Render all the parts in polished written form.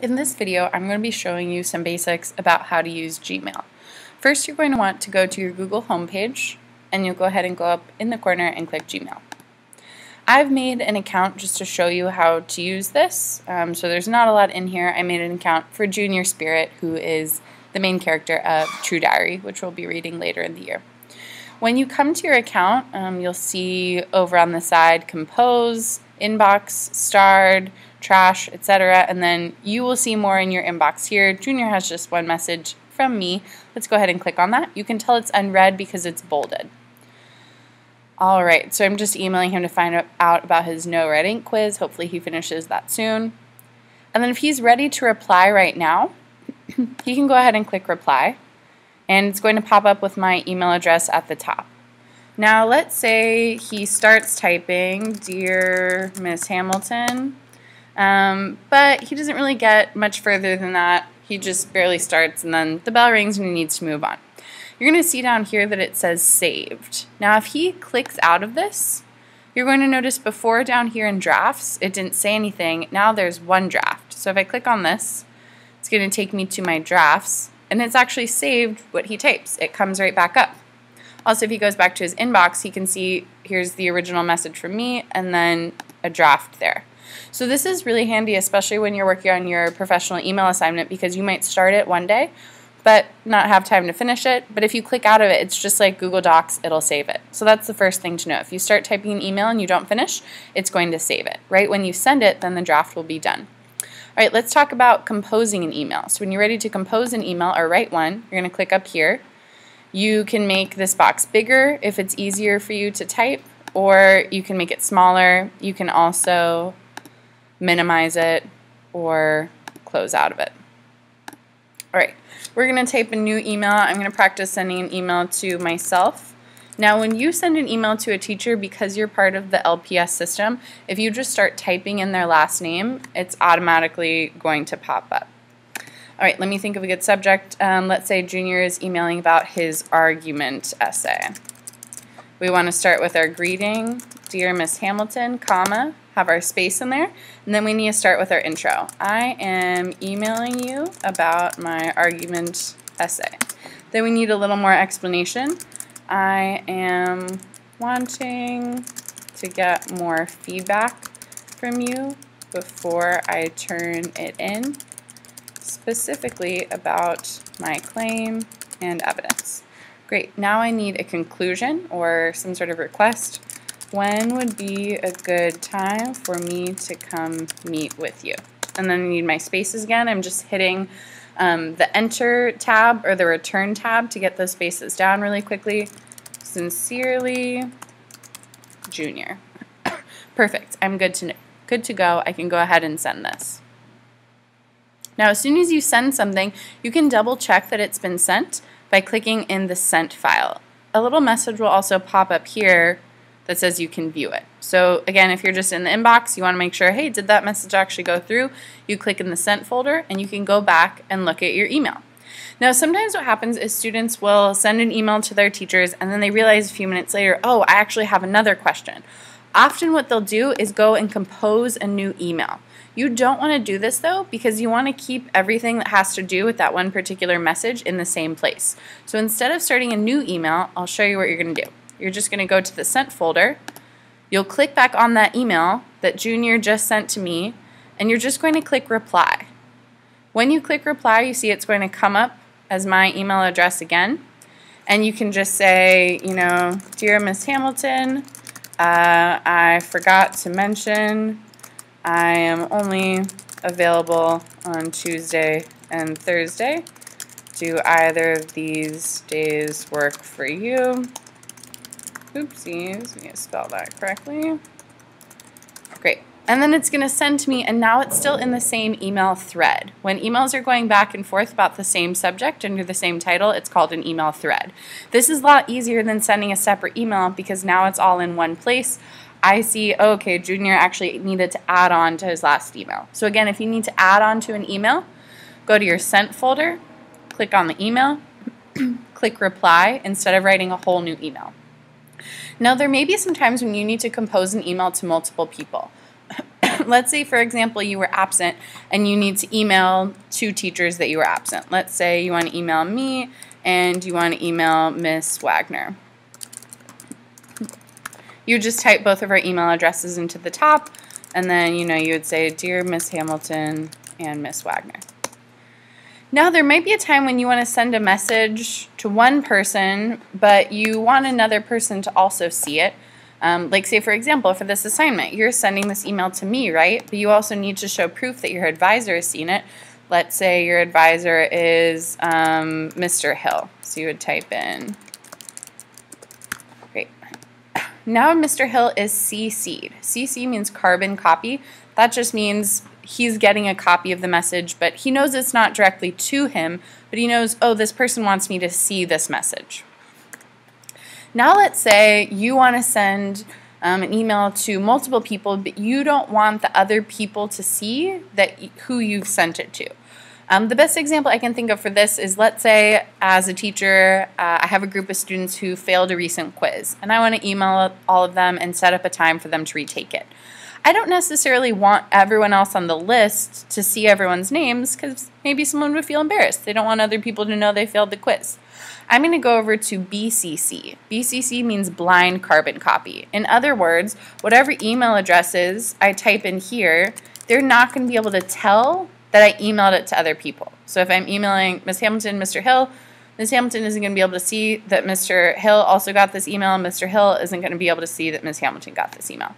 In this video, I'm going to be showing you some basics about how to use Gmail. First, you're going to want to go to your Google homepage, and you'll go ahead and go up in the corner and click Gmail. I've made an account just to show you how to use this, so there's not a lot in here. I made an account for Junior Spirit, who is the main character of True Diary, which we'll be reading later in the year. When you come to your account, you'll see over on the side Compose, Inbox, Starred, Trash, etc. And then you will see more in your inbox here. Junior has just one message from me. Let's go ahead and click on that. You can tell it's unread because it's bolded. Alright, so I'm just emailing him to find out about his No Red Ink quiz. Hopefully he finishes that soon. And then if he's ready to reply right now, he can go ahead and click Reply. And it's going to pop up with my email address at the top. Now let's say he starts typing, Dear Miss Hamilton, but he doesn't really get much further than that. He just barely starts and then the bell rings and he needs to move on. You're going to see down here that it says Saved. Now if he clicks out of this, you're going to notice before down here in Drafts, it didn't say anything. Now there's one draft. So if I click on this, it's going to take me to my drafts. And it's actually saved what he types. It comes right back up. Also, if he goes back to his inbox, he can see here's the original message from me and then a draft there. So this is really handy, especially when you're working on your professional email assignment, because you might start it one day but not have time to finish it. But if you click out of it, it's just like Google Docs, it'll save it. So that's the first thing to know. If you start typing an email and you don't finish, it's going to save it. Right when you send it, then the draft will be done. All right, let's talk about composing an email. So when you're ready to compose an email or write one, you're going to click up here. You can make this box bigger if it's easier for you to type, or you can make it smaller. You can also minimize it or close out of it. All right, we're going to type a new email. I'm going to practice sending an email to myself. Now, when you send an email to a teacher, because you're part of the LPS system, if you just start typing in their last name, it's automatically going to pop up. All right, let me think of a good subject. Let's say Junior is emailing about his argument essay. We want to start with our greeting, Dear Miss Hamilton, comma, have our space in there, and then we need to start with our intro. I am emailing you about my argument essay. Then we need a little more explanation. I am wanting to get more feedback from you before I turn it in, specifically about my claim and evidence. Great, now I need a conclusion or some sort of request. When would be a good time for me to come meet with you? And then I need my spaces again. I'm just hitting the Enter tab or the Return tab to get those spaces down really quickly. Sincerely, Junior. Perfect. I'm good to go. I can go ahead and send this. Now, as soon as you send something, you can double check that it's been sent by clicking in the Sent file. A little message will also pop up here that says you can view it. So again, if you're just in the inbox, you want to make sure, hey, did that message actually go through? You click in the Sent folder and you can go back and look at your email. Now, sometimes what happens is students will send an email to their teachers and then they realize a few minutes later, oh, I actually have another question. Often what they'll do is go and compose a new email. You don't want to do this though, because you want to keep everything that has to do with that one particular message in the same place. So instead of starting a new email, I'll show you what you're going to do. You're just going to go to the Sent folder. You'll click back on that email that Junior just sent to me, and you're just going to click Reply. When you click Reply, you see it's going to come up as my email address again, and you can just say, you know, Dear Miss Hamilton, I forgot to mention I am only available on Tuesday and Thursday. Do either of these days work for you? Oopsies, we need to spell that correctly. Great. And then it's going to send to me, and now it's still in the same email thread. When emails are going back and forth about the same subject under the same title, it's called an email thread. This is a lot easier than sending a separate email because now it's all in one place. I see, oh, okay, Junior actually needed to add on to his last email. So again, if you need to add on to an email, go to your Sent folder, click on the email, click Reply instead of writing a whole new email. Now, there may be some times when you need to compose an email to multiple people. let's say, for example, you were absent and you need to email 2 teachers that you were absent. Let's say you want to email me and you want to email Miss Wagner. You would just type both of our email addresses into the top, and then, you would say, Dear Miss Hamilton and Miss Wagner. Now, there might be a time when you want to send a message to one person, but you want another person to also see it. Like, say, for example, for this assignment, you're sending this email to me, right? But you also need to show proof that your advisor has seen it. Let's say your advisor is Mr. Hill. So you would type in, great. Now Mr. Hill is CC'd. CC means carbon copy. That just means he's getting a copy of the message, but he knows it's not directly to him, but he knows, oh, this person wants me to see this message. Now let's say you want to send an email to multiple people, but you don't want the other people to see who you've sent it to. The best example I can think of for this is, let's say as a teacher, I have a group of students who failed a recent quiz, and I want to email all of them and set up a time for them to retake it. I don't necessarily want everyone else on the list to see everyone's names because maybe someone would feel embarrassed. They don't want other people to know they failed the quiz. I'm going to go over to BCC. BCC means blind carbon copy. In other words, whatever email addresses I type in here, they're not going to be able to tell that I emailed it to other people. So if I'm emailing Ms. Hamilton, Mr. Hill, Ms. Hamilton isn't going to be able to see that Mr. Hill also got this email, and Mr. Hill isn't going to be able to see that Ms. Hamilton got this email.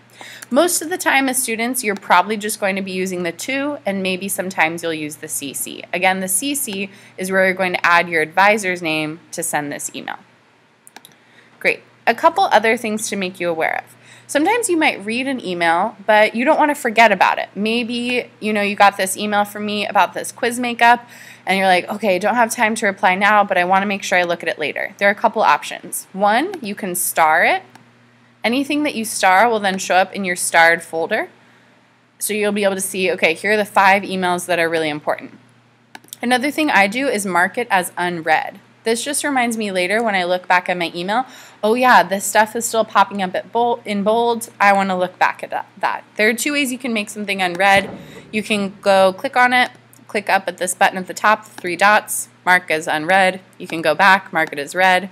Most of the time as students, you're probably just going to be using the to, and maybe sometimes you'll use the CC. Again, the CC is where you're going to add your advisor's name to send this email. Great. A couple other things to make you aware of. Sometimes you might read an email, but you don't want to forget about it. Maybe, you got this email from me about this quiz makeup, and you're like, okay, I don't have time to reply now, but I want to make sure I look at it later. There are a couple options. One, you can star it. Anything that you star will then show up in your starred folder. So you'll be able to see, okay, here are the 5 emails that are really important. Another thing I do is mark it as unread. This just reminds me later when I look back at my email, oh yeah, this stuff is still popping up in bold. I want to look back at that. There are 2 ways you can make something unread. You can go click on it, click up at this button at the top, 3 dots, mark as unread. You can go back, mark it as read.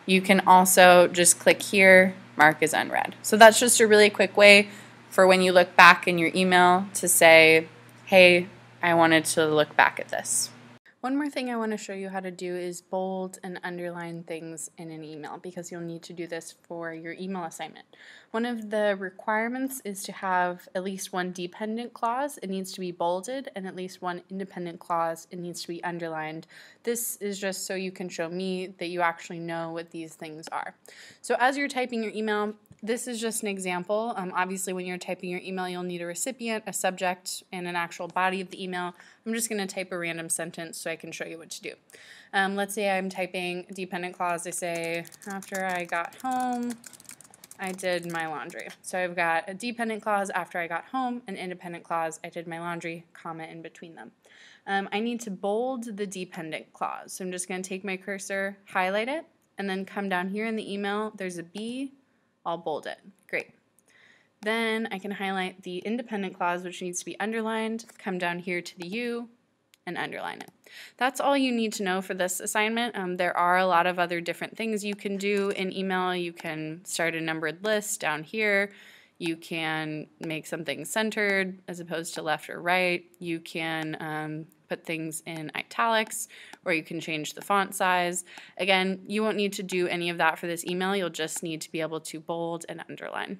You can also just click here, mark as unread. So that's just a really quick way for when you look back in your email to say, hey, I wanted to look back at this. One more thing I want to show you how to do is bold and underline things in an email, because you'll need to do this for your email assignment. One of the requirements is to have at least 1 dependent clause. It needs to be bolded, and at least 1 independent clause. It needs to be underlined. This is just so you can show me that you actually know what these things are. So as you're typing your email, this is just an example. Obviously, when you're typing your email, you'll need a recipient, a subject, and an actual body of the email. I'm just going to type a random sentence so I can show you what to do. Let's say I'm typing a dependent clause. I say, after I got home, I did my laundry. So I've got a dependent clause, after I got home, an independent clause, I did my laundry, comma in between them. I need to bold the dependent clause. So I'm just going to take my cursor, highlight it, and then come down here in the email. There's a B. I'll bold it. Great. Then I can highlight the independent clause, which needs to be underlined, come down here to the U, and underline it. That's all you need to know for this assignment. There are a lot of other different things you can do in email. You can start a numbered list down here. You can make something centered as opposed to left or right. You can put things in italics, or you can change the font size. Again, you won't need to do any of that for this email. You'll just need to be able to bold and underline.